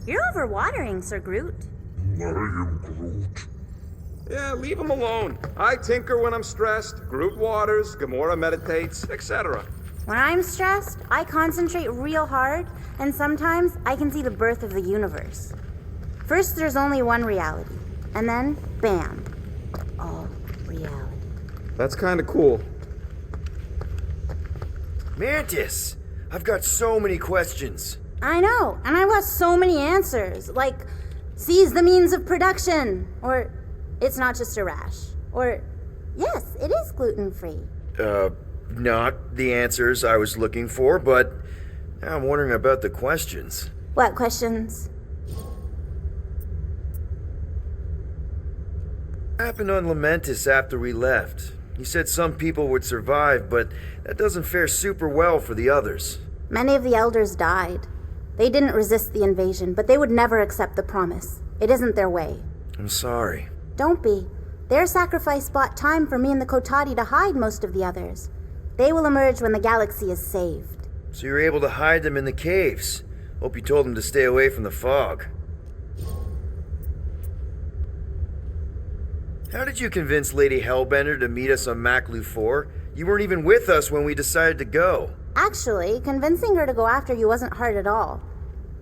You're overwatering, Sir Groot. I am Groot. Yeah, leave him alone. I tinker when I'm stressed, Groot waters, Gamora meditates, etc. When I'm stressed, I concentrate real hard, and sometimes I can see the birth of the universe. First, there's only one reality, and then, bam, all reality. That's kinda cool. Mantis! I've got so many questions. I know, and I've got so many answers, like, seize the means of production, or it's not just a rash, or yes, it is gluten-free. Not the answers I was looking for, but now I'm wondering about the questions. What questions? What happened on Lamentis after we left? You said some people would survive, but that doesn't fare super well for the others. Many of the elders died. They didn't resist the invasion, but they would never accept the promise. It isn't their way. I'm sorry. Don't be. Their sacrifice bought time for me and the Kotati to hide most of the others. They will emerge when the galaxy is saved. So you were able to hide them in the caves. Hope you told them to stay away from the fog. How did you convince Lady Hellbender to meet us on Maklu 4? You weren't even with us when we decided to go. Actually, convincing her to go after you wasn't hard at all.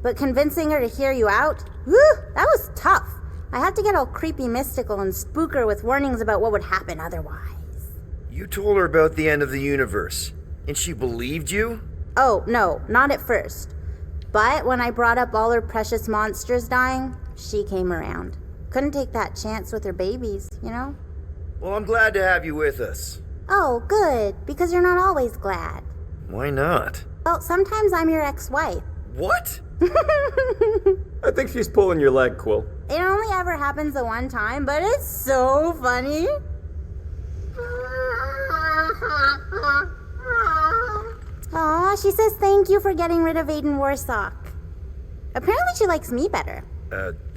But convincing her to hear you out? Whew, that was tough. I had to get all creepy mystical and spook her with warnings about what would happen otherwise. You told her about the end of the universe, and she believed you? Oh, no, not at first. But when I brought up all her precious monsters dying, she came around. Couldn't take that chance with her babies, you know? Well, I'm glad to have you with us. Oh, good, because you're not always glad. Why not? Well, sometimes I'm your ex-wife. What? I think she's pulling your leg, Quill. It only ever happens the one time, but it's so funny. Aw, she says thank you for getting rid of Aiden Warsock. Apparently she likes me better.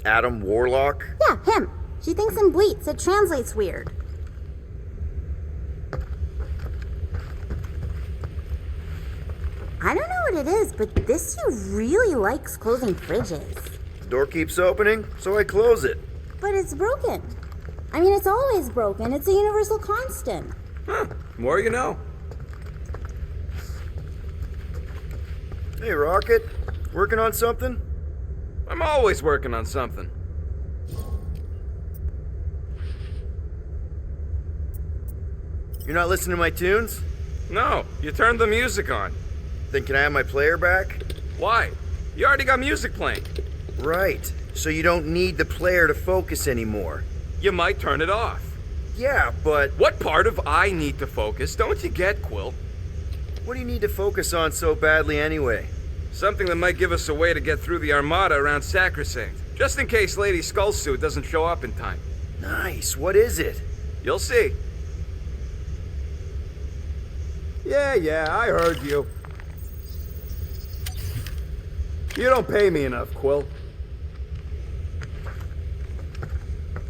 Adam Warlock? Yeah, him. She thinks in bleats. It translates weird. I don't know what it is, but this dude really likes closing fridges. The door keeps opening, so I close it. But it's broken. I mean, it's always broken. It's a universal constant. Huh, more you know. Hey, Rocket. Working on something? I'm always working on something. You're not listening to my tunes? No, you turned the music on. Then can I have my player back? Why? You already got music playing. Right. So you don't need the player to focus anymore. You might turn it off. Yeah, but What part of I need to focus don't you get, Quill? what do you need to focus on so badly anyway? Something that might give us a way to get through the Armada around Sacrosanct, just in case Lady Skullsuit doesn't show up in time. Nice. What is it? You'll see. Yeah, I heard you. You don't pay me enough, Quill.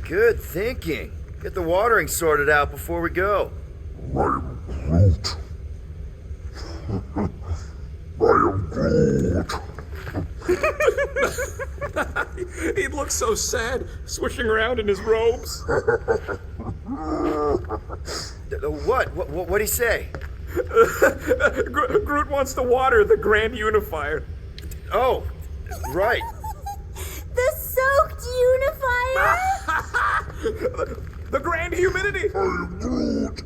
Good thinking. Get the watering sorted out before we go. I am Groot. I am Groot. He looks so sad, swishing around in his robes. What'd he say? Groot wants to water the Grand Unifier. Oh, right. The soaked unifier? The Grand Humidity. I am Groot.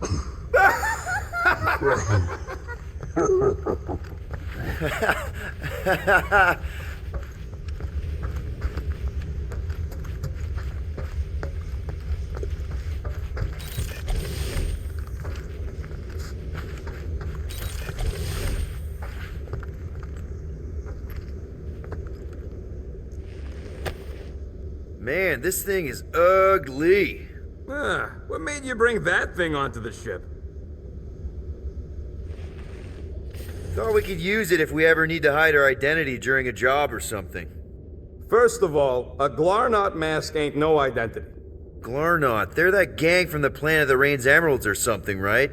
Man, this thing is ugly. What made you bring that thing onto the ship? Thought we could use it if we ever need to hide our identity during a job or something. First of all, a Glarnot mask ain't no identity. Glarnot, they're that gang from the Planet that Rains Emeralds or something, right?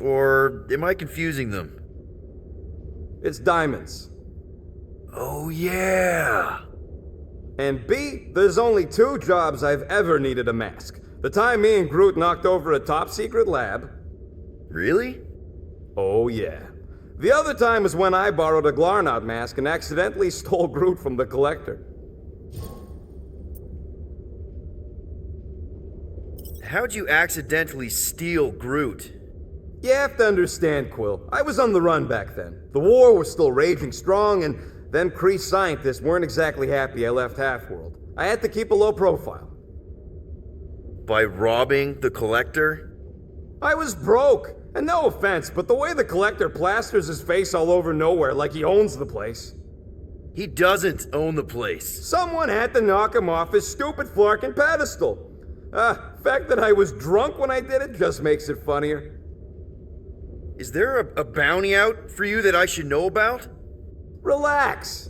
Or am I confusing them? It's diamonds. Oh, yeah. And B, there's only 2 jobs I've ever needed a mask. The time me and Groot knocked over a top-secret lab. Really? Oh, yeah. The other time was when I borrowed a Glarnot mask and accidentally stole Groot from the Collector. How'd you accidentally steal Groot? You have to understand, Quill. I was on the run back then. The war was still raging strong, and them Kree scientists weren't exactly happy I left Half-World. I had to keep a low profile. By robbing the Collector? I was broke. And no offense, but the way the Collector plasters his face all over nowhere like he owns the place. He doesn't own the place. Someone had to knock him off his stupid flarkin' pedestal. Fact that I was drunk when I did it just makes it funnier. Is there a bounty out for you that I should know about? Relax.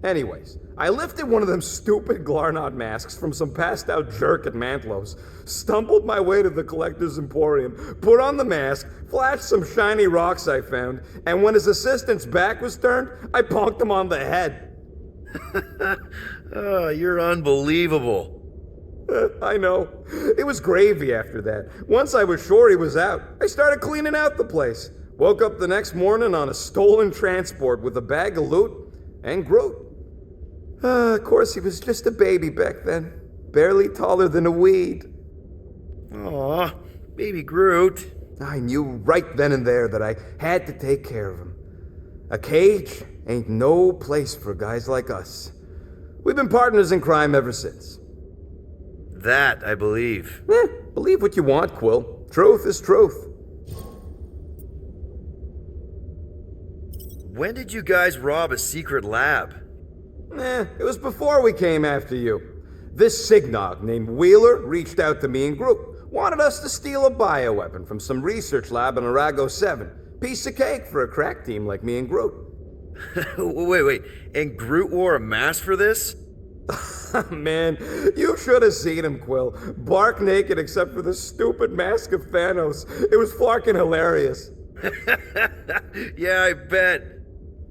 Anyways, I lifted one of them stupid Glarnot masks from some passed out jerk at Mantlow's, stumbled my way to the Collector's Emporium, put on the mask, flashed some shiny rocks I found, and when his assistant's back was turned, I bonked him on the head. Oh, you're unbelievable. I know. It was gravy after that. Once I was sure he was out, I started cleaning out the place. Woke up the next morning on a stolen transport with a bag of loot and Groot. Of course, he was just a baby back then. Barely taller than a weed. Aw, baby Groot. I knew right then and there that I had to take care of him. A cage ain't no place for guys like us. We've been partners in crime ever since. That I believe. Believe what you want, Quill. Truth is truth. When did you guys rob a secret lab? It was before we came after you. This Signog named Wheeler reached out to me and Groot. Wanted us to steal a bioweapon from some research lab in Arago 7. Piece of cake for a crack team like me and Groot. Wait. And Groot wore a mask for this? Man, you should have seen him, Quill. Bark naked except for the stupid mask of Thanos. It was fucking hilarious. Yeah, I bet.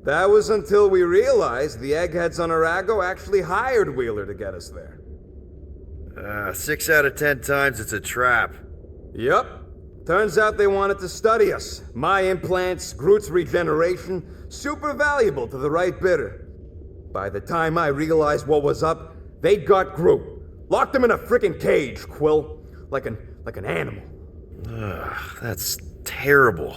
That was until we realized the eggheads on Arago actually hired Wheeler to get us there. 6 out of 10 times it's a trap. Yup. Turns out they wanted to study us. My implants, Groot's regeneration, super valuable to the right bidder. By the time I realized what was up, they'd got Groot. Locked him in a frickin' cage, Quill. Like an animal. That's terrible.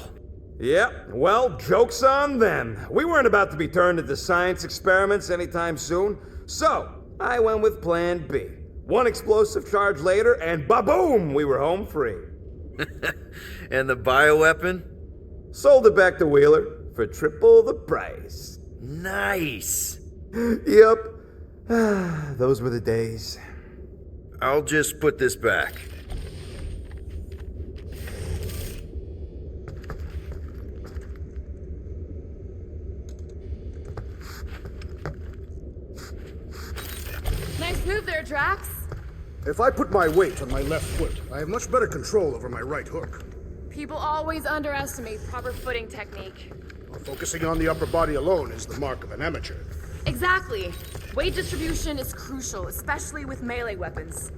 Yep, well, joke's on them. We weren't about to be turned into science experiments anytime soon, so I went with Plan B. One explosive charge later, and ba-boom, we were home free. And the bioweapon? Sold it back to Wheeler for triple the price. Nice. Yep, those were the days. I'll just put this back. Nice move there, Drax. If I put my weight on my left foot, I have much better control over my right hook. People always underestimate proper footing technique. While focusing on the upper body alone is the mark of an amateur. Exactly. Weight distribution is crucial, especially with melee weapons.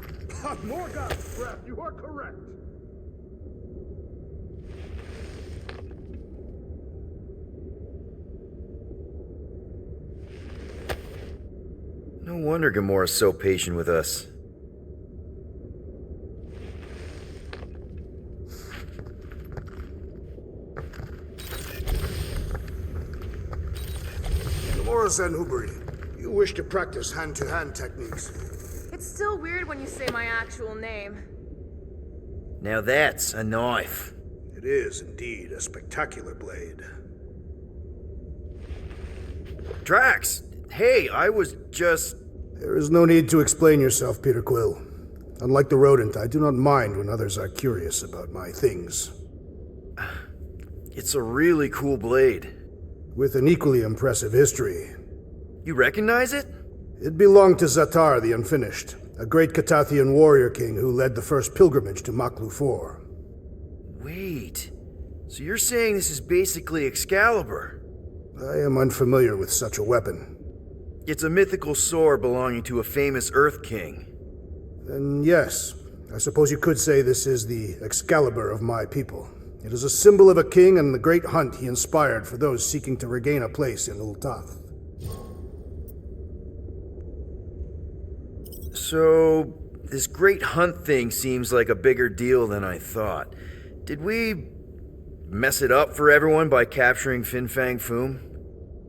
More guns, Brad. You are correct. No wonder Gamora's so patient with us. Gamora Zenhubri, you wish to practice hand-to-hand techniques. It's still weird when you say my actual name. Now that's a knife. It is indeed a spectacular blade. Drax! Hey, I was just... There is no need to explain yourself, Peter Quill. Unlike the rodent, I do not mind when others are curious about my things. It's a really cool blade. With an equally impressive history. You recognize it? It belonged to Zatar the Unfinished, a great Katathian warrior king who led the first pilgrimage to Maklu 4. Wait, so you're saying this is basically Excalibur? I am unfamiliar with such a weapon. It's a mythical sword belonging to a famous Earth King. Then yes, I suppose you could say this is the Excalibur of my people. It is a symbol of a king and the great hunt he inspired for those seeking to regain a place in Ultath. So, this great hunt thing seems like a bigger deal than I thought. Did we mess it up for everyone by capturing Fin Fang Foom?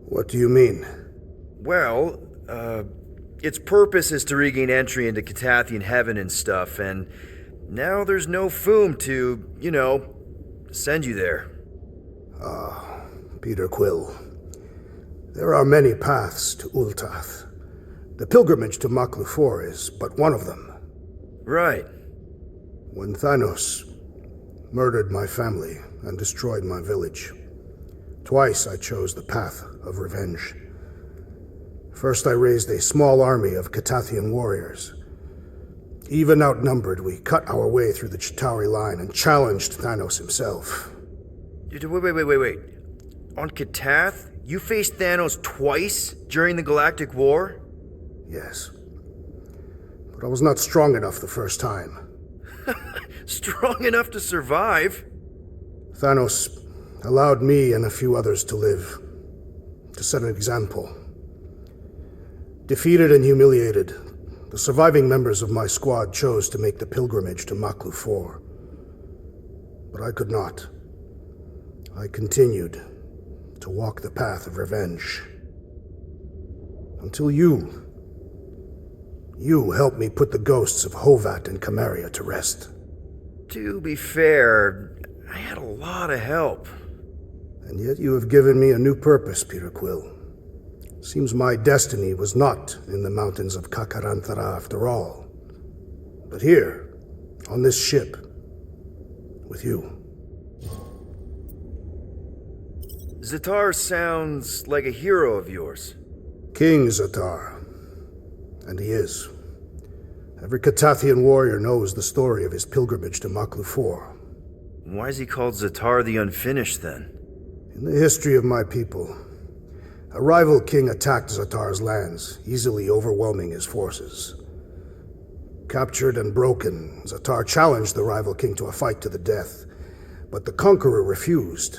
What do you mean? Well, its purpose is to regain entry into Catathian heaven and stuff, and now there's no Foom to, send you there. Peter Quill. There are many paths to Ultath. The pilgrimage to Maklu is but one of them. Right. When Thanos murdered my family and destroyed my village, twice I chose the path of revenge. First, I raised a small army of Catathian warriors. Even outnumbered, we cut our way through the Chitauri line and challenged Thanos himself. Wait. On Catath, you faced Thanos twice during the Galactic War? Yes. But I was not strong enough the first time. Strong enough to survive? Thanos allowed me and a few others to live, to set an example. Defeated and humiliated, the surviving members of my squad chose to make the pilgrimage to Maklu 4. But I could not. I continued to walk the path of revenge. Until you helped me put the ghosts of Hovat and Cameria to rest. To be fair, I had a lot of help. And yet you have given me a new purpose, Peter Quill. Seems my destiny was not in the mountains of Kakaranthara after all, but here, on this ship, with you. Zatar sounds like a hero of yours. King Zatar. And he is. Every Catathian warrior knows the story of his pilgrimage to Maklu 4. Why is he called Zatar the Unfinished, then? In the history of my people, a rival king attacked Zatar's lands, easily overwhelming his forces. Captured and broken, Zatar challenged the rival king to a fight to the death, but the conqueror refused,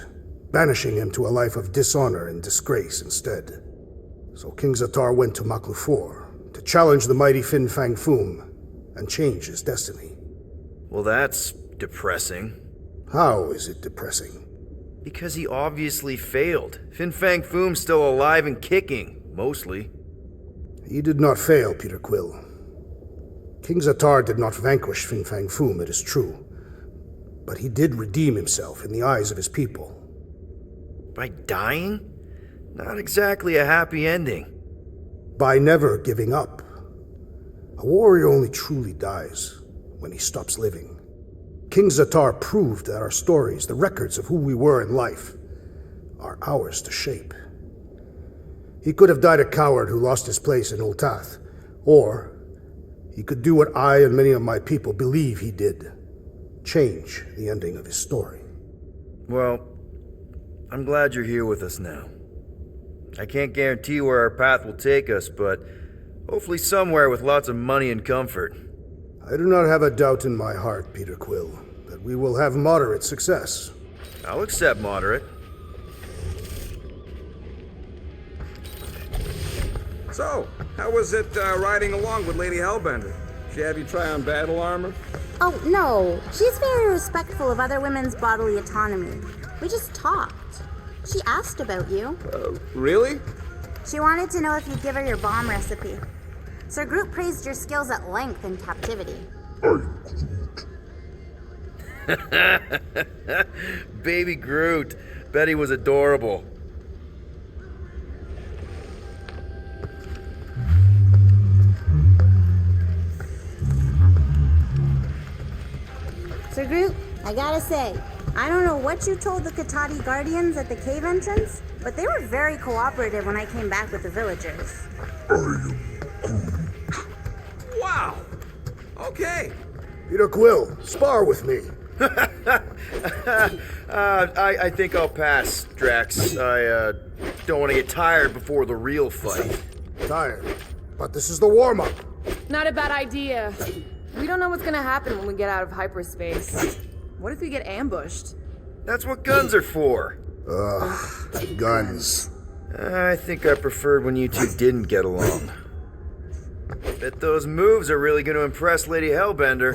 banishing him to a life of dishonor and disgrace instead. So King Zatar went to Maklu 4 to challenge the mighty Fin Fang Foom and change his destiny. Well, that's depressing. How is it depressing? Because he obviously failed. Fin Fang Foom's still alive and kicking, mostly. He did not fail, Peter Quill. King Zatar did not vanquish Fin Fang Foom, it is true. But he did redeem himself in the eyes of his people. By dying? Not exactly a happy ending. By never giving up. A warrior only truly dies when he stops living. King Zatar proved that our stories, the records of who we were in life, are ours to shape. He could have died a coward who lost his place in Ultath, or he could do what I and many of my people believe he did, change the ending of his story. Well, I'm glad you're here with us now. I can't guarantee where our path will take us, but hopefully somewhere with lots of money and comfort. I do not have a doubt in my heart, Peter Quill, that we will have moderate success. I'll accept moderate. So, how was it riding along with Lady Hellbender? She have you try on battle armor? Oh, no. She's very respectful of other women's bodily autonomy. We just talked. She asked about you. Really? She wanted to know if you'd give her your bomb recipe. Sir Groot praised your skills at length in captivity. Baby Groot. Bet he was adorable. Sir Groot, I gotta say, I don't know what you told the Katati Guardians at the cave entrance, but they were very cooperative when I came back with the villagers. Wow! Okay. Peter Quill, spar with me. I think I'll pass, Drax. I don't want to get tired before the real fight. tired. But this is the warm-up. Not a bad idea. We don't know what's gonna happen when we get out of hyperspace. What if we get ambushed? That's what guns are for. Ugh, guns. I think I preferred when you two didn't get along. Bet those moves are really going to impress Lady Hellbender.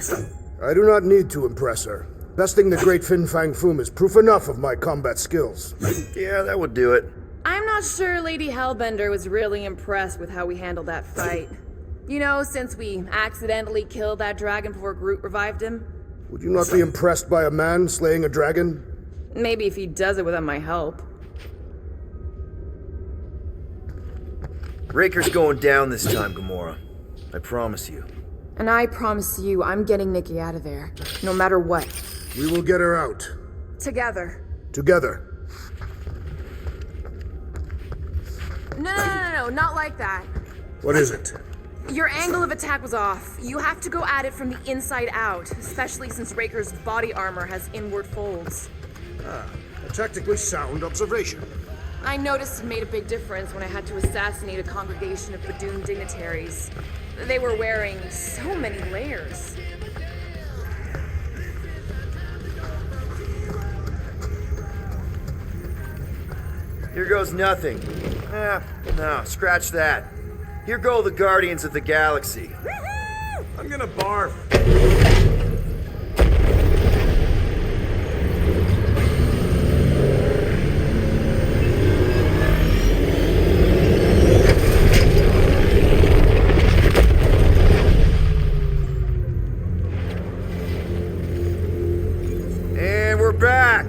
I do not need to impress her. Besting the great Fin Fang Foom is proof enough of my combat skills. Yeah, that would do it. I'm not sure Lady Hellbender was really impressed with how we handled that fight. You know, since we accidentally killed that dragon before Groot revived him. Would you not be impressed by a man slaying a dragon? Maybe if he does it without my help. Raker's going down this time, Gamora. I promise you. And I promise you, I'm getting Nikki out of there, no matter what. We will get her out. Together. Together. No, not like that. What is it? Your angle of attack was off. You have to go at it from the inside out, especially since Raker's body armor has inward folds. A tactically sound observation. I noticed it made a big difference when I had to assassinate a congregation of Badoon dignitaries. They were wearing so many layers. Here goes nothing. No, scratch that. Here go the Guardians of the Galaxy. I'm gonna barf. And we're back.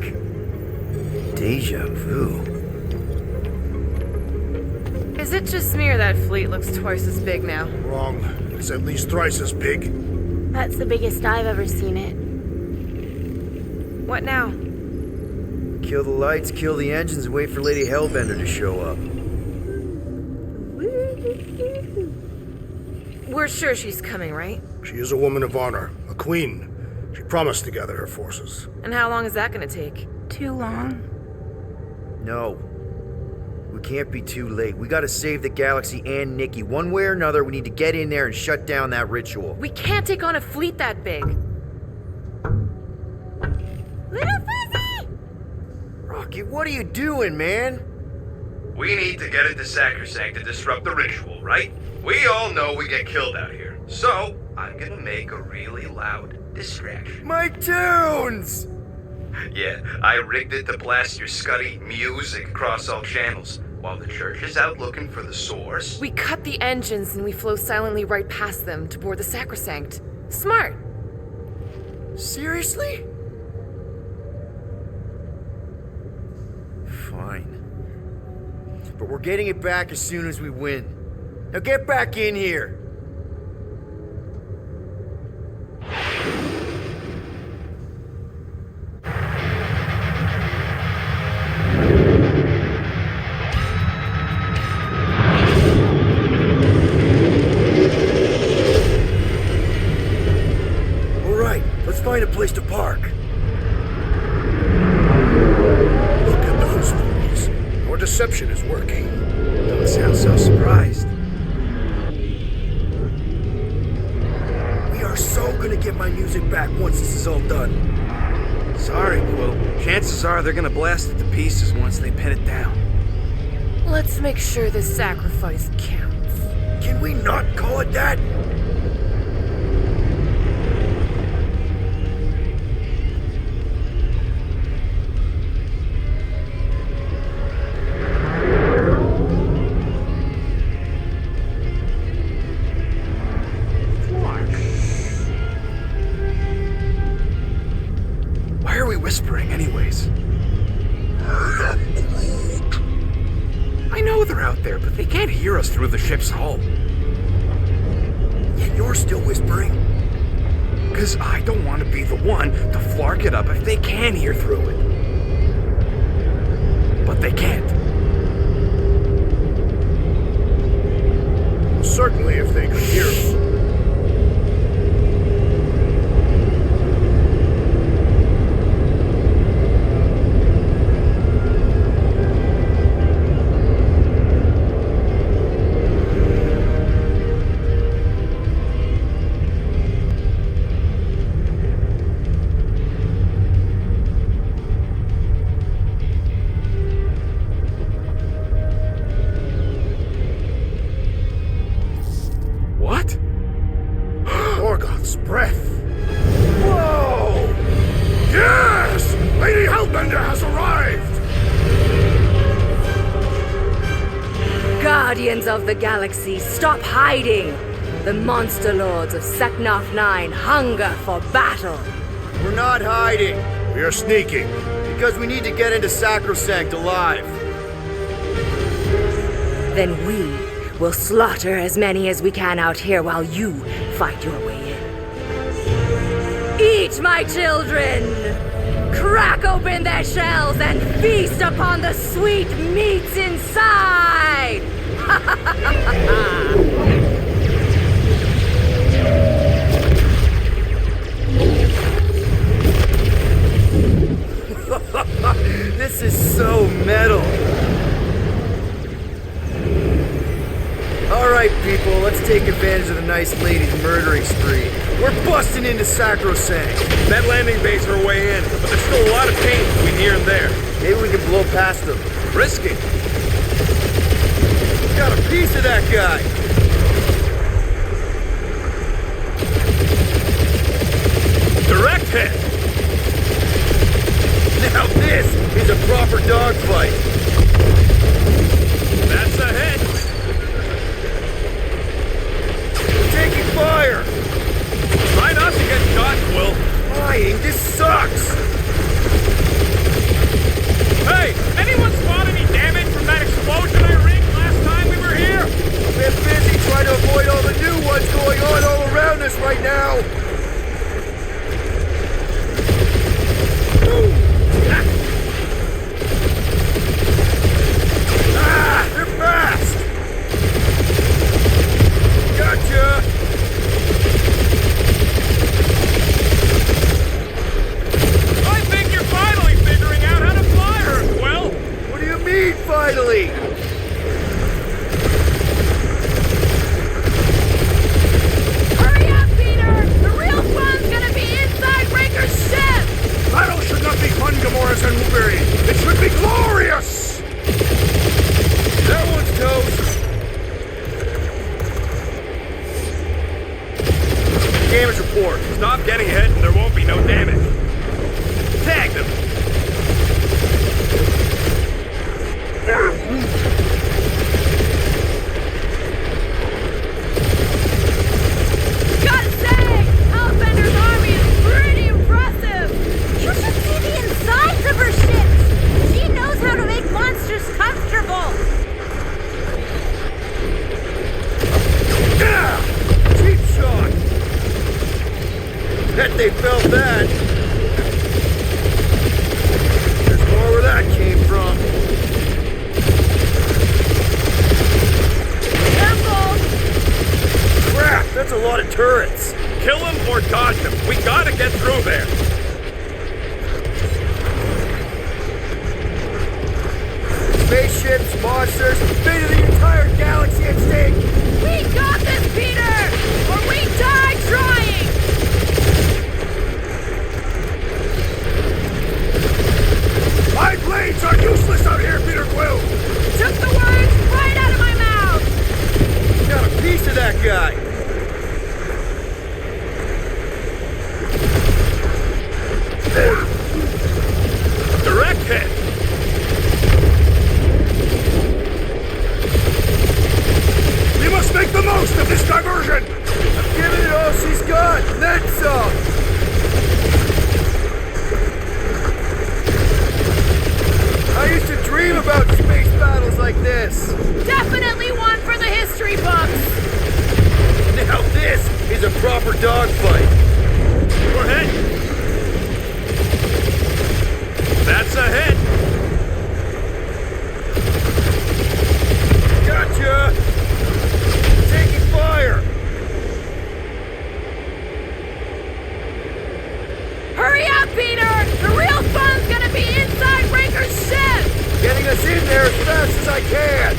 Deja vu. Is it just me or that fleet looks twice as big now? Wrong. It's at least thrice as big. That's the biggest I've ever seen it. What now? Kill the lights, kill the engines, and wait for Lady Hellbender to show up. We're sure she's coming, right? She is a woman of honor, a queen. She promised to gather her forces. And how long is that gonna take? Too long. No. We can't be too late. We gotta save the galaxy and Nikki. One way or another, we need to get in there and shut down that ritual. We can't take on a fleet that big. Little Fuzzy! Rocky, what are you doing, man? We need to get into Sacrosanct to disrupt the ritual, right? We all know we get killed out here. So, I'm gonna make a really loud distraction. My tunes! Yeah, I rigged it to blast your scuddy music across all channels. While the church is out looking for the source. We cut the engines and we flow silently right past them to board the Sacrosanct. Smart. Seriously? Fine. But we're getting it back as soon as we win. Now get back in here! Find a place to park. Look at those fools. Your deception is working. Don't sound so surprised. We are so gonna get my music back once this is all done. Sorry, Quill. Chances are they're gonna blast it to pieces once they pin it down. Let's make sure this sacrifice counts. Can we not call it that? Whispering anyways. I know they're out there, but they can't hear us through the ship's hull. Yet you're still whispering? Because I don't want to be the one to flark it up if they can hear through it. But they can't. Certainly if they could hear us. of the galaxy, stop hiding! The monster lords of Seknarf 9 hunger for battle! We're not hiding, We are sneaking. because we need to get into Sacrosanct alive. Then we will slaughter as many as we can out here while you fight your way in. Eat, my children! Crack open their shells and feast upon the sweet meats inside! This is so metal. Alright, people, let's take advantage of the nice lady's murdering spree. We're busting into Sacrosanct. That landing base are way in, but there's still a lot of pain between here and there. Maybe we can blow past them. Risky. Got a piece of that guy. Direct hit. Now this is a proper dogfight. That's a hit. Taking fire. Try not to get shot, Quill. Flying, this sucks. Hey, anyone spot any damage from that explosion I rigged last time we were here? We're busy trying to avoid all the new ones going on all around us right now. They're fast. Gotcha. I think you're finally figuring out how to fly her, Quill. What do you mean, finally? Hurry up, Peter! The real fun's gonna be inside Breaker's ship! Battle should not be fun, Gamoras and Wolverine. It should be glorious! That one's toast. Damage report. Stop getting ahead and there won't be no damage. Tag them. Gotta say, Hellbender's army is pretty impressive! You should see the insides of her ships. She knows how to make monsters comfortable. Cheap shot. Bet they felt that. There's more where that came from. Careful! Crap, that's a lot of turrets. Kill them or dodge them. We gotta get through there. Spaceships, monsters, fate of the entire galaxy at stake. We got this, Peter! Or we die trying! My blades are useless out here, Peter Quill! Took the words right out of my mouth! Got a piece of that guy. Direct hit. We must make the most of this diversion! I'm giving it all she's got, then some. I used to dream about space battles like this. Definitely one for the history books! Now this is a proper dogfight. We're hit. That's a hit. Gotcha! Taking fire! Hurry up, Peter! The real fun's gonna be inside Breaker's ship! Getting us in there as fast as I can!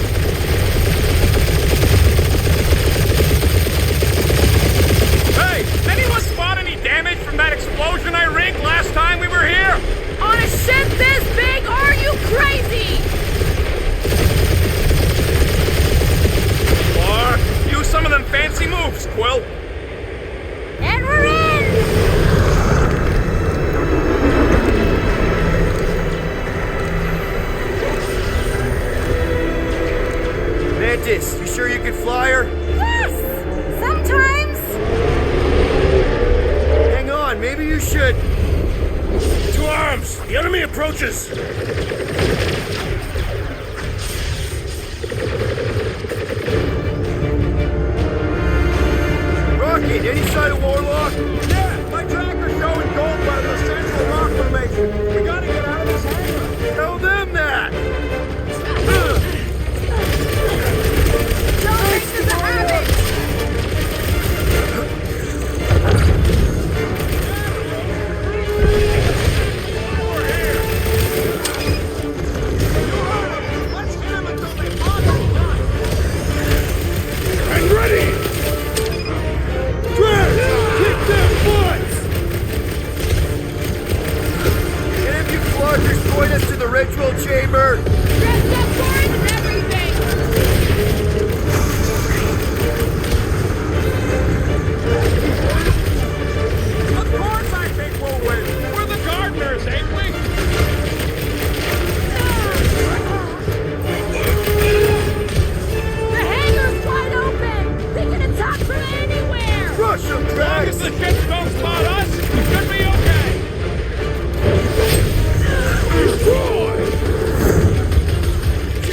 The enemy approaches! Rocket, any sign of Warlock? Yeah, my tracker's showing gold by the central rock formation. We gotta get out of this hangar. Tell them that! Don't make this a habit! Let's hit him until they pop his gun. I'm ready! Kick their butts! Can any of you floggers join us to the ritual chamber? Dressed up for it and everything! Of course I think we'll win. We're the gardeners, ain't we? The hangar's wide open! They can attack from anywhere! Rush them, As long Drax! as the ships don't spot us, we should be okay.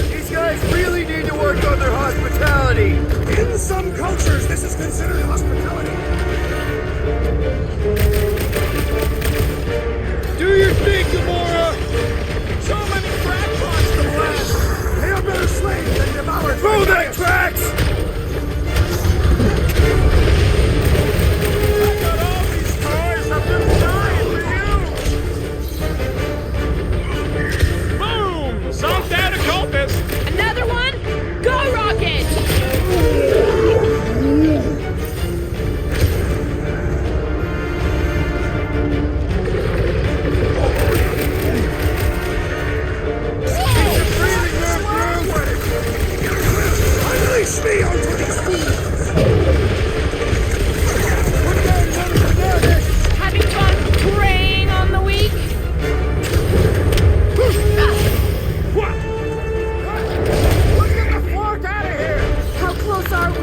These guys really need to work on their hospitality! In some cultures, this is considered hospitality. Do your thing, Gamora! So many crackpots to blast. They are better slain than devoured. Throw that, Drax! I got all these toys. I've been dying for you. Boom! Sunk that occultist. Another one? Go, Rocket! Unleash me onto these thieves! Having fun preying on the weak? Let's get the fort out of here. How close are we?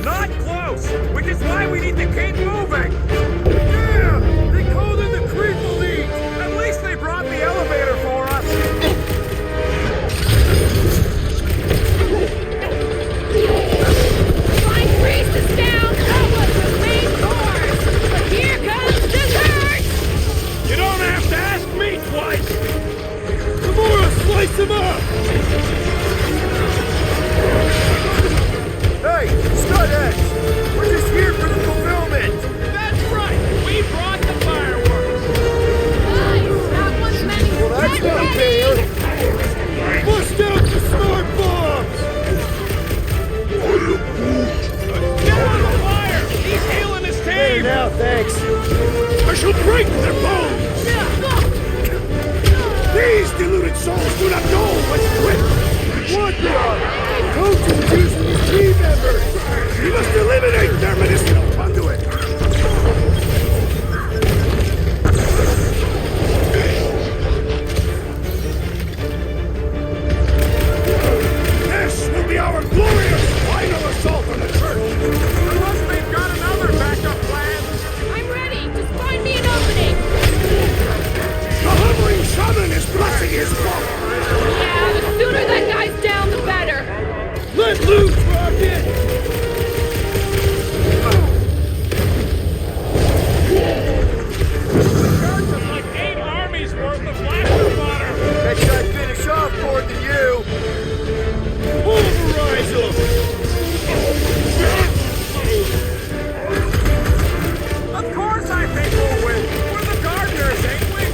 Not close, which is why we need to keep moving. Yeah, they called in the creeper lead. At least they brought the elevator for us. Flying priest is down! That was the main course! But here comes dessert! You don't have to ask me twice! Gamora, slice him up! Hey, Studex! We're just here for the fulfillment! That's right. We brought the fireworks. Nice! That one's many. Well, that's Get not ready! fair! Bust out the smart bombs! Get on the fire. He's healing his team. Now, thanks. I shall break their bones! These deluded souls do not know what's quit! What the? Coach is using his team members! We must eliminate their medicinal conduit! This will be our glorious final assault on the church! Unless they've got another backup plan. I'm ready! Just find me an opening! The hovering shaman is blessing his bow! Yeah, the sooner that guy's down, the better! Let loose, Rocket! Church is like 8 armies worth of blaster fodder. Next I finish off more than you! Pulverize them! Of course I think we'll win. We're the gardeners, ain't we?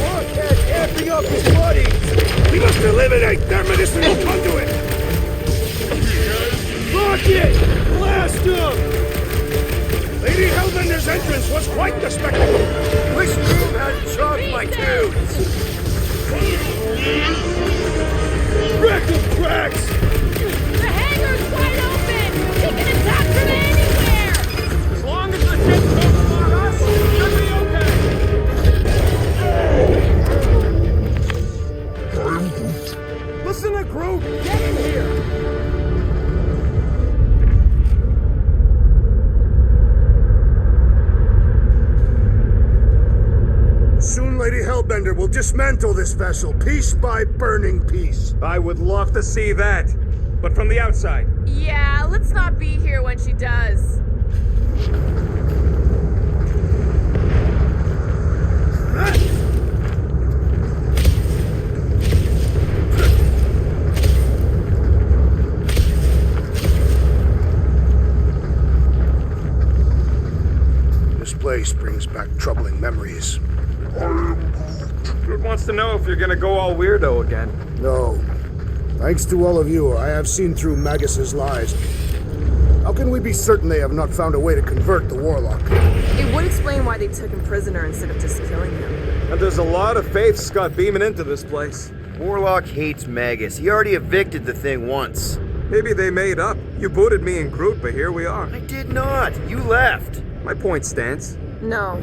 Wildcat's amping up his buddies! We must eliminate their medicinal conduit! Rocket! Blast them! Lady Hellbender's entrance was quite the spectacle! Wish Boom hadn't chopped my tooth! Wreck them, Drax! The hangar's wide open! They can attack from anywhere! As long as the ships don't spot us, we'll be okay. Listen to Groot. Get in here. Hellbender will dismantle this vessel piece by burning piece. I would love to see that, but from the outside. Yeah, let's not be here when she does. This place brings back troubling memories. Groot wants to know if you're gonna go all weirdo again. No. Thanks to all of you, I have seen through Magus's lies. How can we be certain they have not found a way to convert the Warlock? It would explain why they took him prisoner instead of just killing him. And there's a lot of faith Scott beaming into this place. Warlock hates Magus. He already evicted the thing once. Maybe they made up. You booted me and Groot, but here we are. I did not. You left. My point stands. No.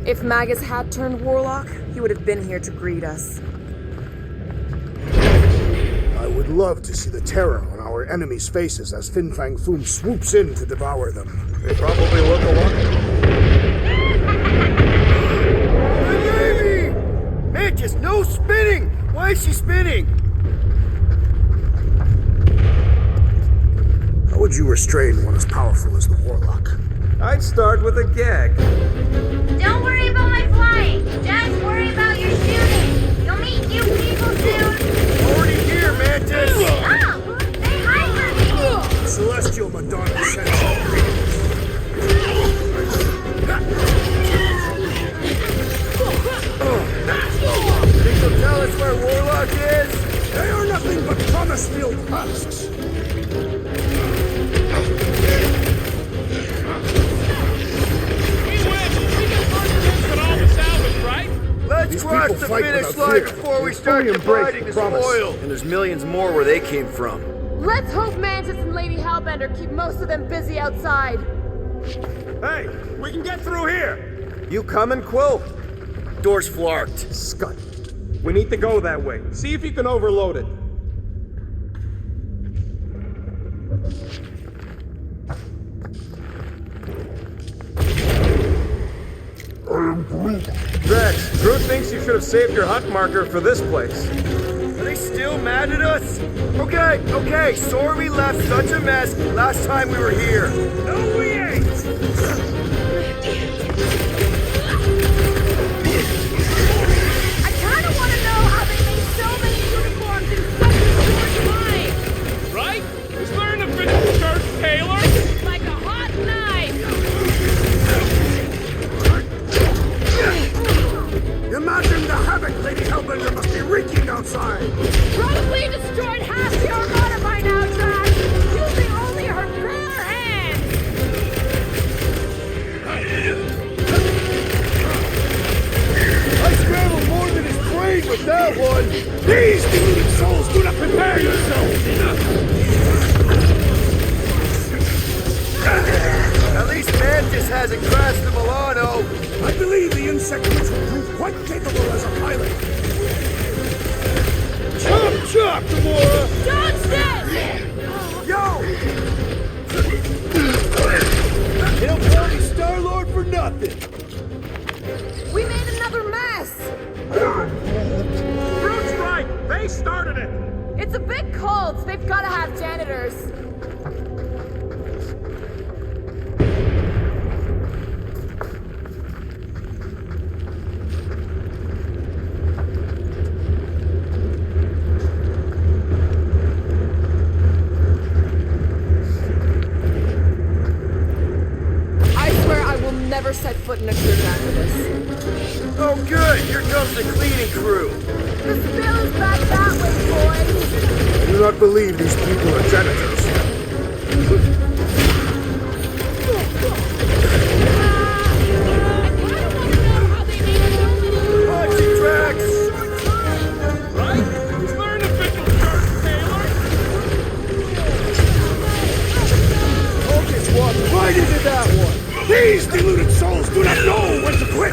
If Magus had turned Warlock, he would have been here to greet us. I would love to see the terror on our enemies' faces as Fin Fang Foom swoops in to devour them. They probably look a lot. My baby! Mantis, no spinning! Why is she spinning? How would you restrain one as powerful as the Warlock? I'd start with a gag. Don't worry about my flying. Just worry about your shooting. You'll meet new people soon. Already here, Mantis! Oh, say hi for me. Celestial Madonna sends you greetings. Think you'll tell us where Warlock is? They are nothing but promise-filled husks. Let's These cross people the fight finish without line fear. before we They start fully embrace dividing the the promise. spoil. And there's millions more where they came from. Let's hope Mantis and Lady Hellbender keep most of them busy outside. Hey, we can get through here. You coming, Quill? Door's flarked. Scott. We need to go that way. See if you can overload it. Drax, Groot thinks you should have saved your hunt marker for this place. Are they still mad at us? Okay, sorry we left such a mess last time we were here. No, we ain't! I kind of want to know how they made so many uniforms in such a short time. Right? Is there an official church tailor? Like a hot knife. Imagine the havoc Lady Hellbender must be wreaking outside. Probably destroyed half the Armada by now, Drax. Using only her bare hands. I scrambled more than his brain with that one. These deluded souls do not prepare yourselves. At least Mantis hasn't crashed the Milano. I believe the insect witch will prove quite capable as a pilot. Chop, Gamora! Dodge this! Yo! They don't call me Star-Lord for nothing. We made another mess. Groot's right! They started it! It's a big cult. They've got to have janitors. I swear I will never set foot in a church after this. Oh good, here comes the cleaning crew. The spill is back that way, boys. I do not believe these people are janitors. Watch it, Drax. Right? Is there an official church tailor? I'll just walk right into that one. These deluded souls do not know when to quit.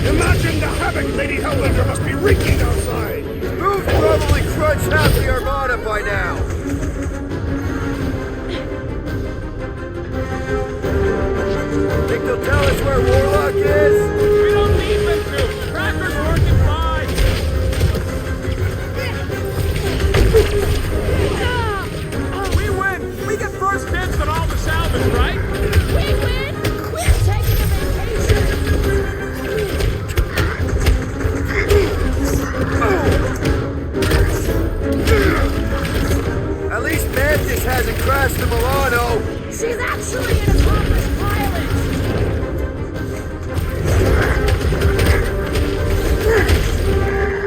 Imagine the havoc Lady Hellbender must be wreaking outside. Who's probably crunched half the Armada by now? They'll tell us where Warlock is? We don't need them to! Tracker's working fine! We win! We get first dibs on all the salvage, right? We win! We're taking a vacation! At least Mantis hasn't crashed the Milano. She's actually an accomplished pilot!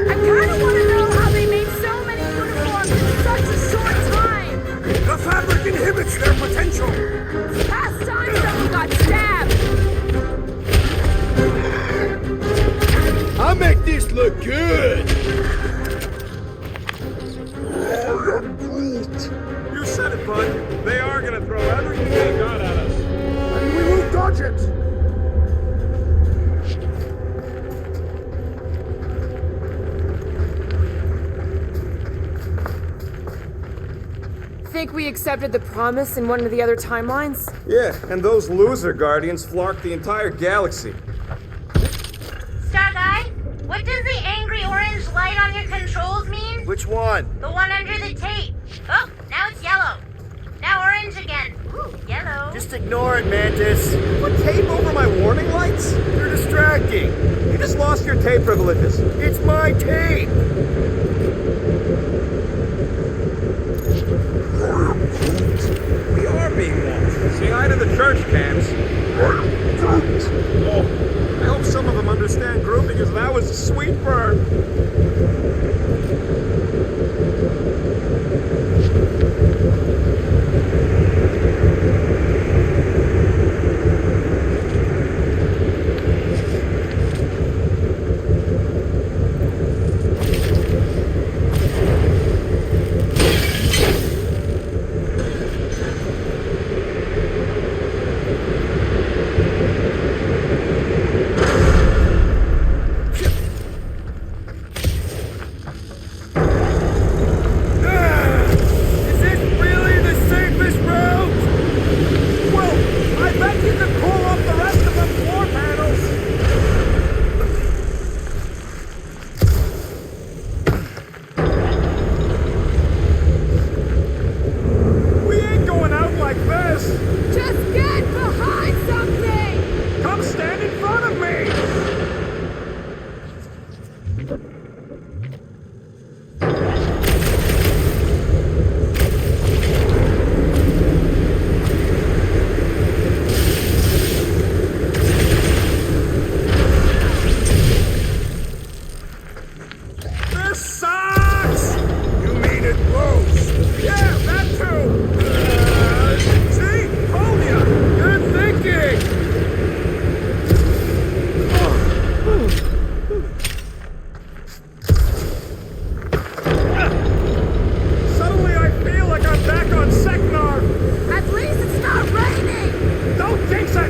I kinda wanna know how they made so many uniforms in such a short time! The fabric inhibits their potential! Past time someone got stabbed! I'll make this look good! You said it, bud. They are gonna throw everything they got at us. And we will dodge it! Think we accepted the promise in one of the other timelines? Yeah, and those loser guardians flarked the entire galaxy. Star Guy, what does the angry orange light on your controls mean? Which one? The one under the tape. Oh, now it's yellow. Now orange again. Ooh, yellow. Just ignore it, Mantis. Put tape over my warning lights? They're distracting. You just lost your tape privileges. It's my tape. We are being watched. Say hi to the church camps. Oh, I hope some of them understand Groot because that was a sweet burn. Is this really the safest route? Well, I bet you could pull up the rest of them floor panels. We ain't going out like this. Just get behind something! Come stand in front of me. This sucks! You mean it blows? Yeah, that too! See? Told ya! Good thinking! Suddenly I feel like I'm back on Seknar! At least it's not raining! Don't jinx it!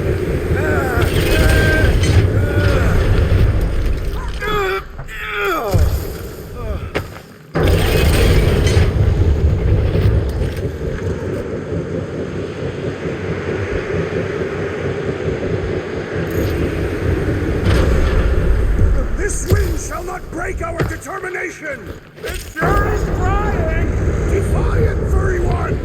This wind shall not break our determination! It sure is trying! Defiant, furry one!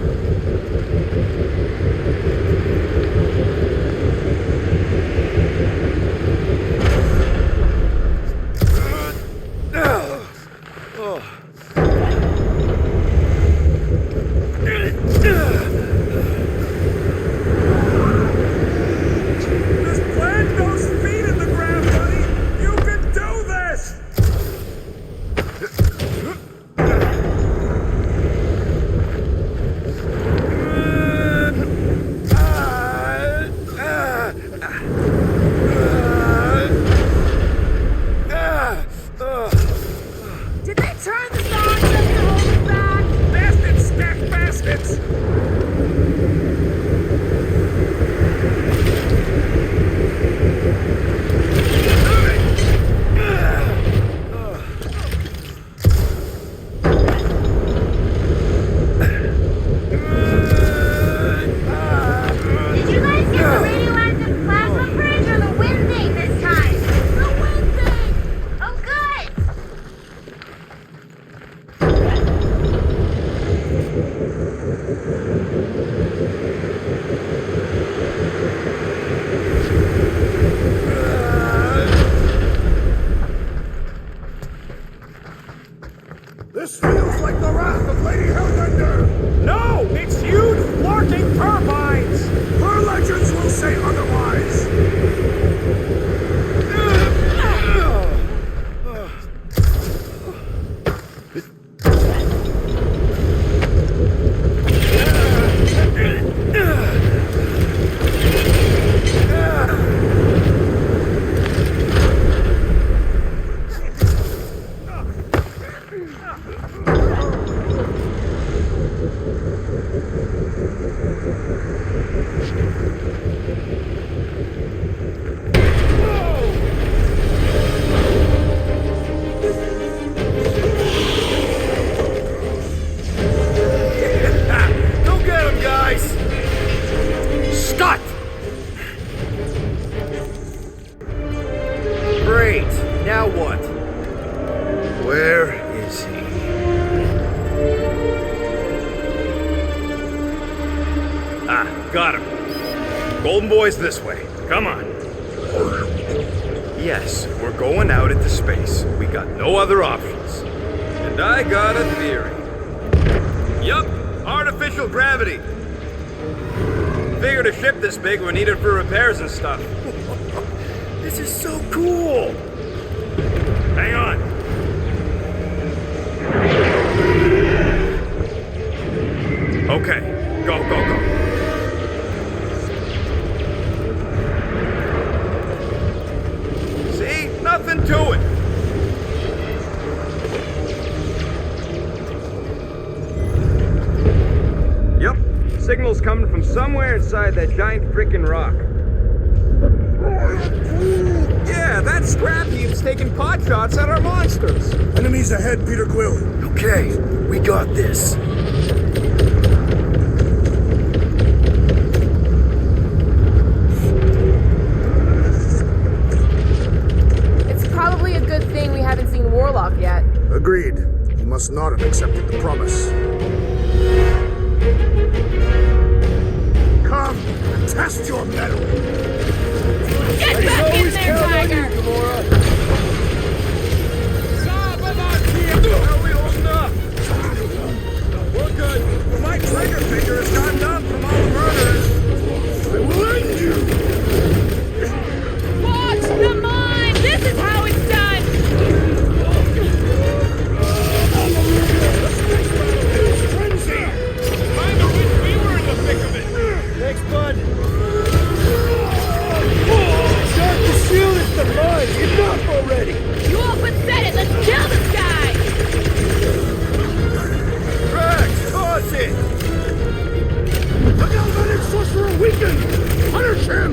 Just plant those feet in the ground, buddy! You can do this! Did they turn the song just to hold us back? Bastards stack baskets! Did you guys get the radioactive plasma print? This feels like the wrath of Lady Hellbender! No! It's huge flarking turbines! Her legends will say otherwise! Now what? Where is he? Ah, got him. Golden Boy's this way. Come on. Yes, we're going out into space. We got no other options. And I got a theory. Yup, artificial gravity. Figured a ship this big would need it for repairs and stuff. This is so cool. Hang on. Okay, go, go, go. See? Nothing to it. Yep, signal's coming from somewhere inside that giant frickin' rock. Yeah, that scrap heap's taking pot shots at our monsters. Enemies ahead, Peter Quill. Okay, we got this. It's probably a good thing we haven't seen Warlock yet. Agreed. He must not have accepted the promise. Come and test your mettle. Get back in there, Tiger! How we holding up? We're good. My trigger finger has gone numb from all the murders. I will end you! Watch the mine! This is how it's done! Frenzy! Kind of wish we were in the thick of it. Thanks, bud. Start to shield us the mud. Enough already. You all but said it! Let's kill this guy! Drax, toss it. The galvanic sorcerer weakened! Punish him!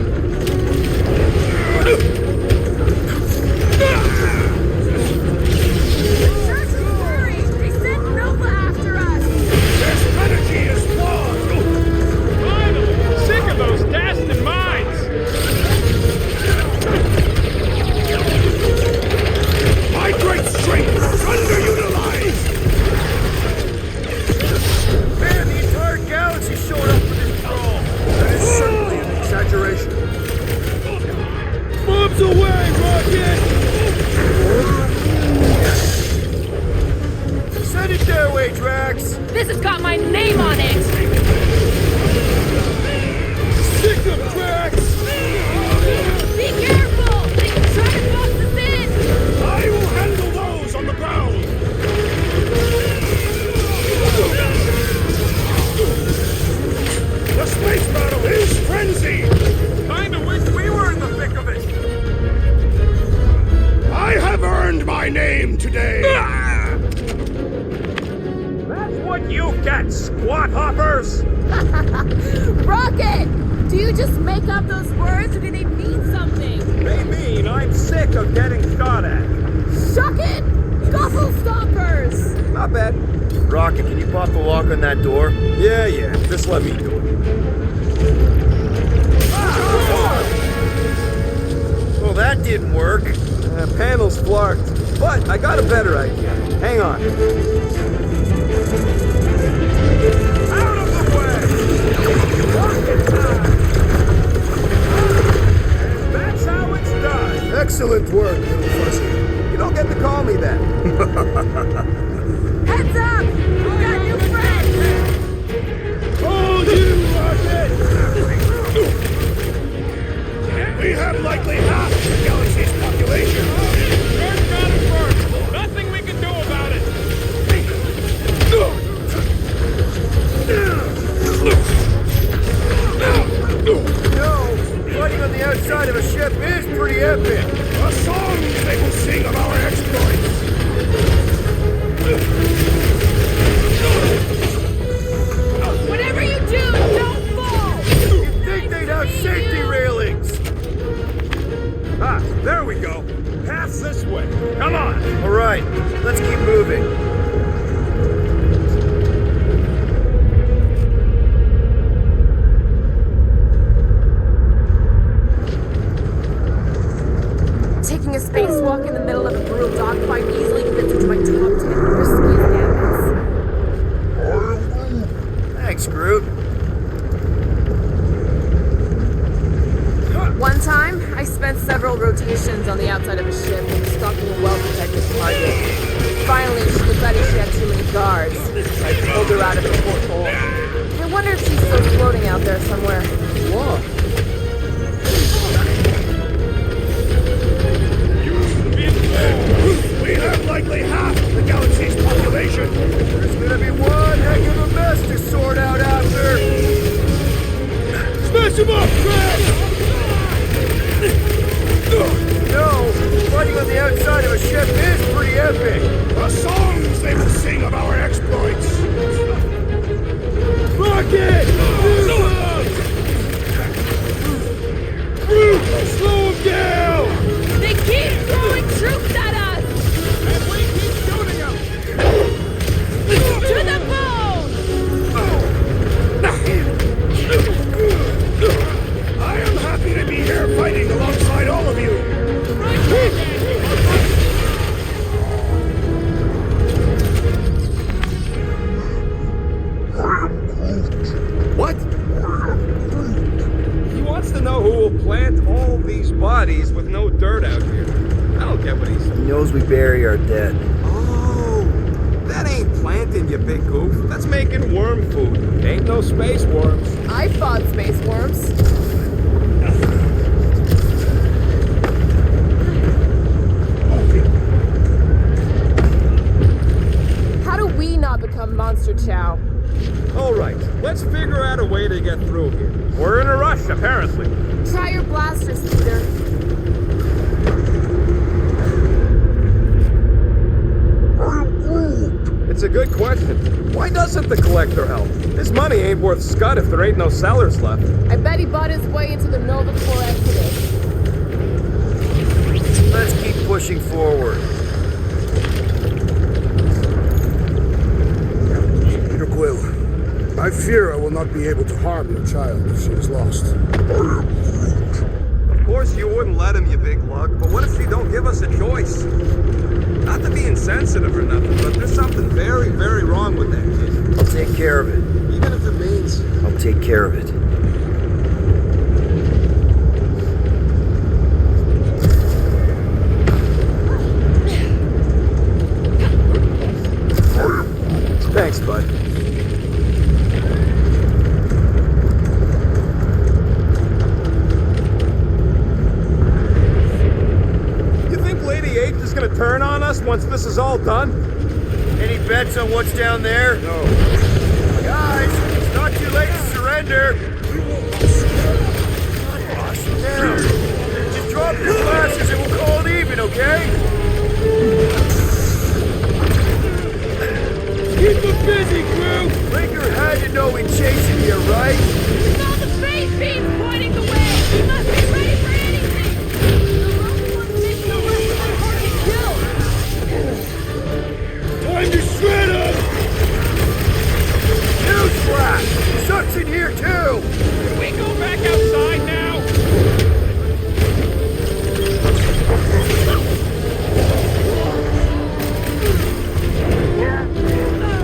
Search and worry! They sent Nova after us! Their strategy is flawed! Finally, sick of those dastard mines. My great strength is underutilized! Man, the entire galaxy showed up for this brawl. That is certainly an exaggeration. Bombs away, Rocket. Send it their way, Drax. This has got my name on it! Sick of tracks. Be careful! They can try to box us in! I will handle those on the ground! The space battle is frenzy! Kind of wish we were in the thick of it. I have earned my name today! That's what you get, squat hoppers. Rocket! Do you just make up those words or do they mean something? They mean I'm sick of getting shot at. Shuck it! Guffle stompers! Not bad. Rocket, can you pop the lock on that door? Yeah, just let me do it. Well, that didn't work. Panel's flarked, but I got a better idea. Hang on. on the outside of a ship and stalking a well-protected target. Finally, she decided she had too many guards. I pulled her out of the porthole. I wonder if she's still floating out there somewhere. Whoa. We have likely half the galaxy's population. There's gonna be one heck of a mess to sort out after. Smash him up, Crash! No, fighting on the outside of a ship is pretty epic. The songs they will sing of our exploits. Rocket! Root! Slow him down! They keep throwing troops at us! And we keep shooting them! To the bone! I am happy to be here fighting alongside all of you. What? He wants to know who will plant all these bodies with no dirt out here. I don't get what he's... He knows we bury our dead. Oh, that ain't planting, you big goof. That's making worm food. Ain't no space worms. I fought space worms. How do we not become monster chow? All right, let's figure out a way to get through here. We're in a rush, apparently. Try your blasters, Peter. It's a good question. Why doesn't the collector help? His money ain't worth scud if there ain't no sellers left. I bet he bought his way into the Nova Corps Exodus. Let's keep pushing forward. Peter Quill, I fear I will not be able to harm your child if she is lost. Of course you wouldn't let him, you big lug, but what if you don't give us a choice? Not to be insensitive or nothing, but there's something very, very wrong with that kid. I'll take care of it. Even if it means... I'll take care of it. Thanks, bud. You think Lady H is gonna turn on us once this is all done? Any bets on what's down there? No. Guys, it's not too late to surrender. Now, just drop your glasses and we'll call it even, okay? Keep them busy, crew! Brinker had to know we'd chasing you, right? Saw the space beams pointing the way! We must be ready for anything! The lone ones make no less than hard to kill! Time to shred them! Newsflash! Sucks in here, too! Can we go back outside now?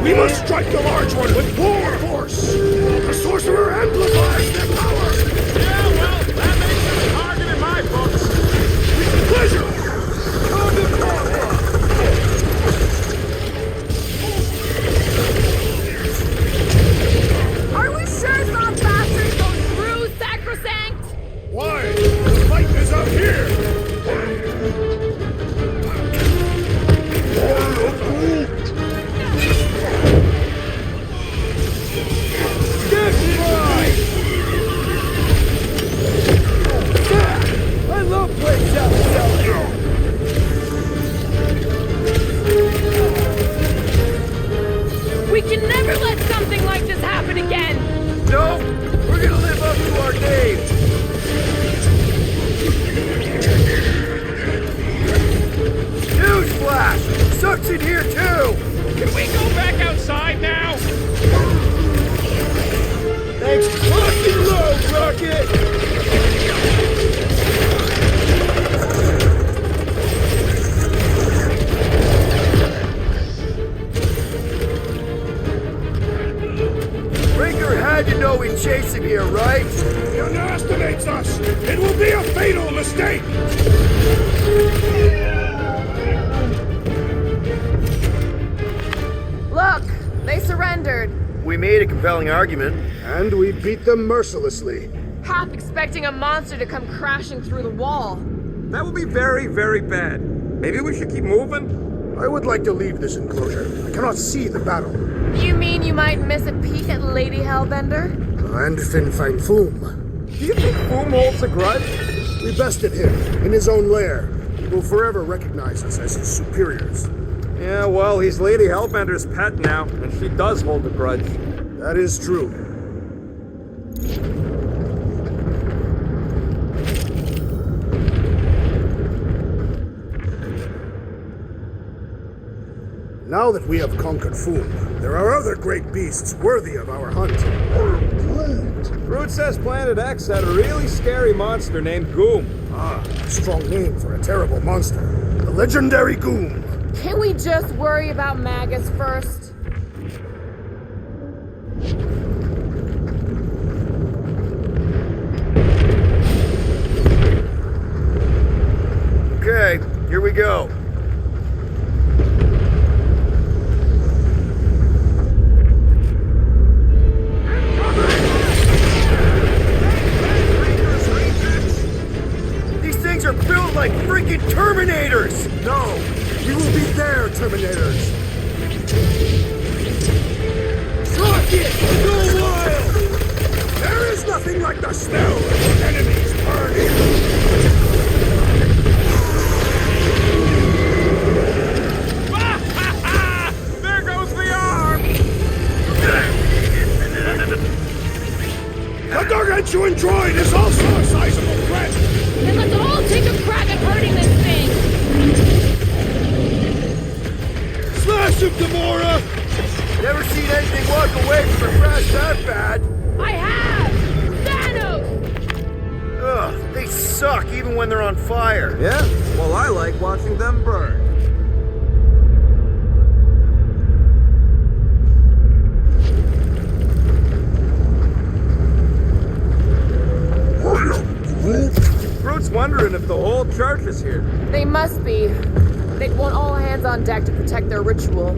We must strike the large one with more force! The sorcerer amplifies their power! Yeah, well, that makes him a target in my books! With pleasure! Come to Papa! Are we sure some bastards go through sacrosanct? Why? The fight is out here! Get right! I love playing We can never let something like this happen again! No, we're gonna live up to our name. Newsflash! Sucks in here, too! Can we go back outside now? Thanks. Lock and load, Rocket! Brinker had had to know we'd chase him here, right? He underestimates us. It will be a fatal mistake. Look, they surrendered. We made a compelling argument. And we beat them mercilessly. Half expecting a monster to come crashing through the wall. That would be very, very bad. Maybe we should keep moving? I would like to leave this enclosure. I cannot see the battle. You mean you might miss a peek at Lady Hellbender? And Fin Fang Foom. Do you think Foom holds a grudge? We bested him in his own lair. He will forever recognize us as his superiors. Yeah, well, he's Lady Hellbender's pet now, and she does hold a grudge. That is true. Now that we have conquered Foom, there are other great beasts worthy of our hunt. Groot says Planet X had a really scary monster named Goom. Ah, a strong name for a terrible monster. The legendary Goom. Can we just worry about Magus first? Okay, here we go. These things are built like freaking Terminators! No, we will be their Terminators. Rock it! Go wild! There is nothing like the smell of enemies burning. There goes the arm! The gargantuan droid is also a sizable threat! Then let's all take a crack at hurting this thing! Slash him, Gamora! Never seen anything walk away from a crash that bad. I have! Thanos! Ugh, they suck even when they're on fire. Yeah? Well, I like watching them burn. Groot's wondering if the whole church is here. They must be. They'd want all hands on deck to protect their ritual.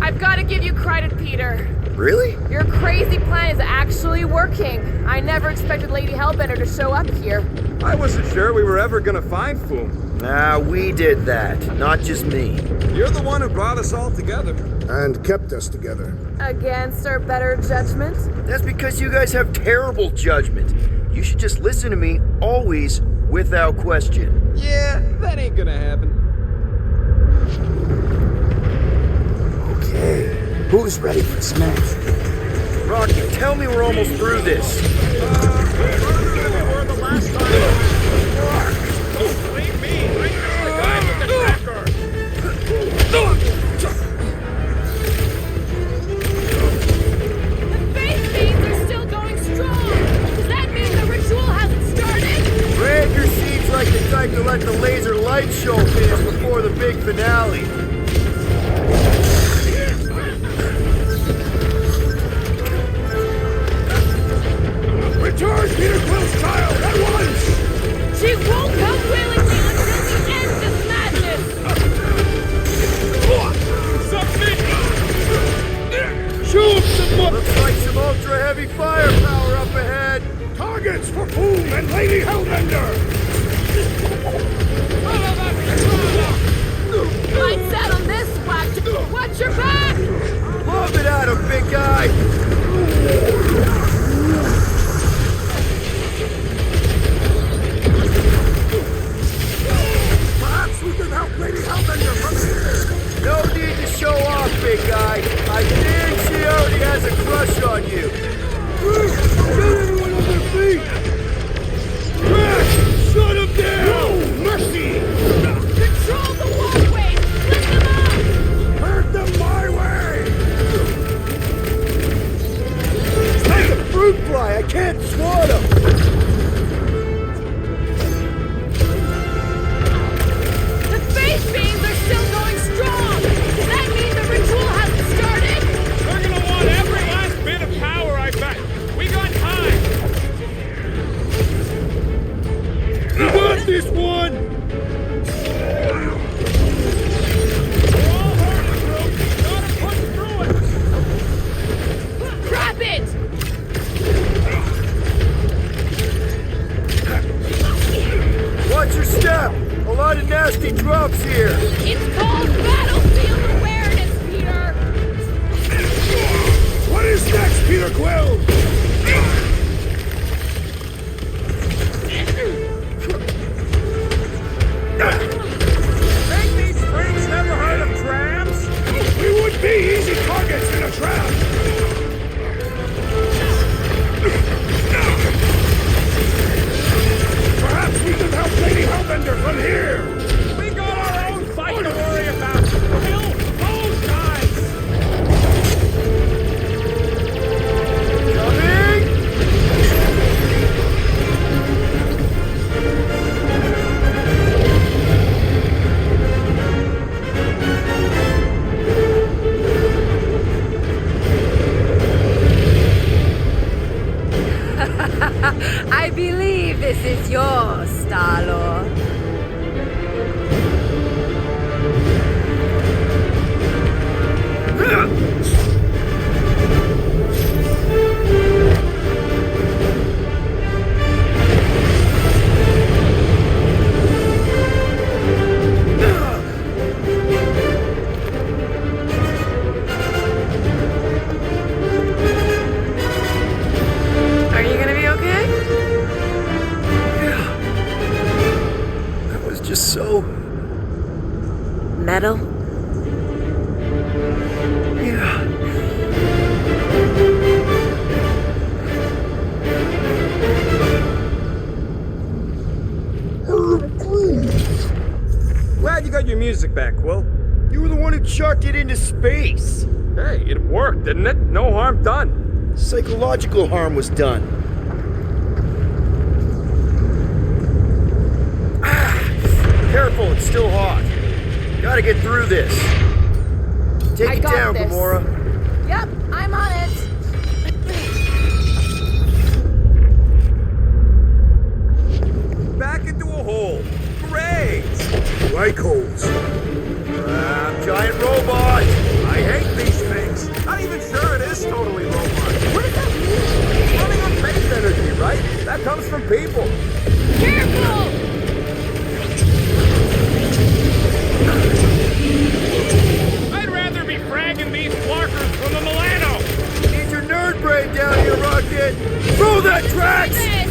I've got to give you credit, Peter. Really? Your crazy plan is actually working. I never expected Lady Hellbender to show up here. I wasn't sure we were ever gonna find Foom. Nah, we did that, not just me. You're the one who brought us all together. And kept us together. Against our better judgment? That's because you guys have terrible judgment. You should just listen to me, always, without question. Yeah, that ain't gonna happen. Okay, who's ready for smash? Rocky, tell me we're almost through this. Faith beams are still going strong! Does that mean the ritual hasn't started? Ranger seems like the type to let the laser light show finish before the big finale. Return Peter Quill's child at once! She won't come willingly until we end this madness! Shoot some more! Looks like some ultra-heavy firepower up ahead. Targets for Foom and Lady Hellbender! Lights out on this watch. Watch your back! Lob it at him, big guy. Perhaps we can help Lady Hellbender from here! No need to show off, big guy. I think she already has a crush on you. Get everyone on their feet! Quick! this one! Grab it! Watch your step! A lot of nasty drops here! It's called battlefield awareness, Peter! What is next, Peter Quill? Think these freaks never heard of trams? We would be easy targets in a trap! Perhaps we can help Lady Hellbender from here! We got our own fight to worry about. Kill those guys! Coming! I believe this is yours, Star-Lord. Are you gonna be okay? That was just so... Metal? Yeah. Glad you got your music back, Quill. You were the one who chucked it into space! Hey, it worked, didn't it? No harm done. Psychological harm was done. Careful, it's still hot. Gotta get through this. Take I it got down, this. Gamora. Yep, I'm on it. Back into a hole. Great! Like holes. Giant robot! I hate these things. Not even sure it is totally robot. What does that mean? It's running on faith energy, right? That comes from people. Careful! I'd rather be fragging these flarkers from the Milano! Need your nerd brain down here, Rocket! Throw that tracks! This!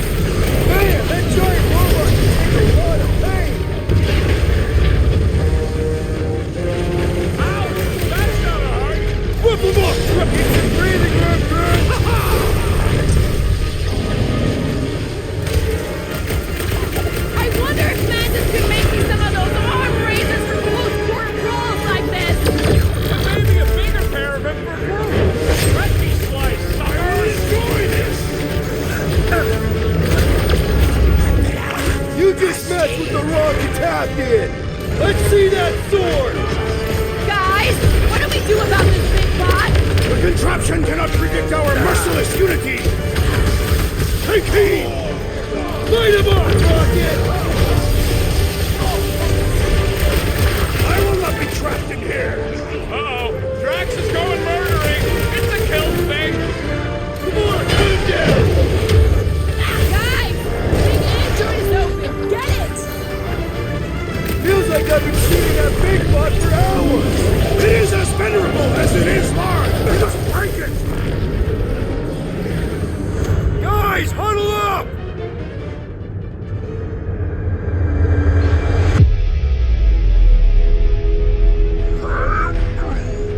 Man, that giant robot is a lot of pain! Ouch! That's not hard! Whip him up! Get some breathing room, Bird! I wonder if Mantis could make me some of those arm raisers for close quarter rolls like this! Maybe a bigger pair of them for Groot! Let me slice, suckers! Enjoy this! You just messed with the wrong Katapian! Let's see that sword! Guys, what do we do about this big bot? The contraption cannot predict our merciless unity! Take heed! Light him up, Rocket! I will not be trapped in here! Uh-oh! Drax is going murdering! It's a kill thing! Come on, put him down! Guys, Big Andrew is open! Get it! Feels like I've been shooting that big bot for hours! It is as venerable as it is large! Let us break it! Guys, huddle up!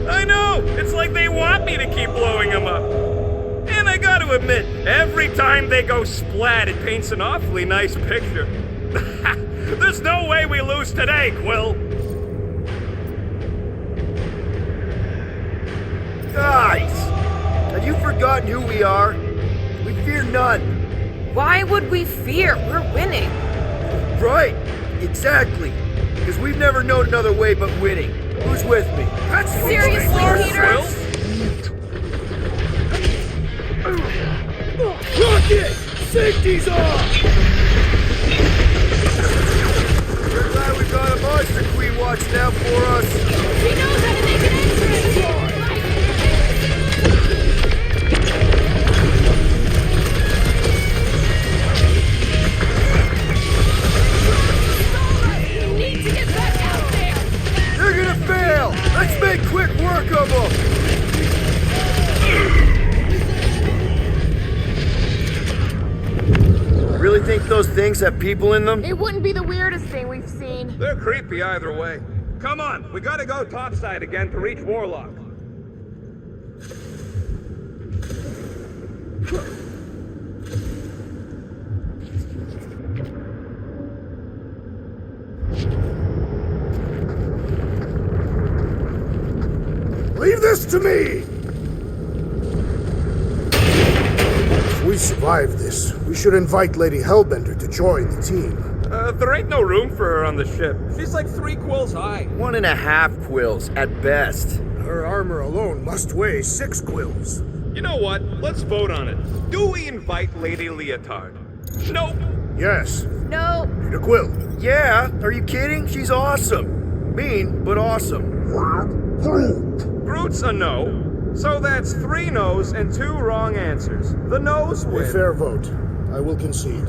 I know! It's like they want me to keep blowing them up. And I gotta admit, every time they go splat, it paints an awfully nice picture. There's no way we lose today, Quill. Guys! Have you forgotten who we are? We fear none. Why would we fear? We're winning. Right, exactly. Because we've never known another way but winning. Who's with me? That's Seriously, Peter? Rocket! Safety's off! have people in them? It wouldn't be the weirdest thing we've seen. They're creepy either way. Come on, we gotta go topside again to reach Warlock. Leave this to me! If we survive this, we should invite Lady Hellbender to join the team. There ain't no room for her on the ship. She's like 3 quills high. 1.5 quills, at best. Her armor alone must weigh 6 quills. You know what? Let's vote on it. Do we invite Lady Leotard? Nope. Yes, No. need a quill. Yeah, are you kidding? She's awesome. Mean, but awesome. I am Groot. Groot's a no. So that's 3 no's and 2 wrong answers. The no's A win. fair vote. I will concede.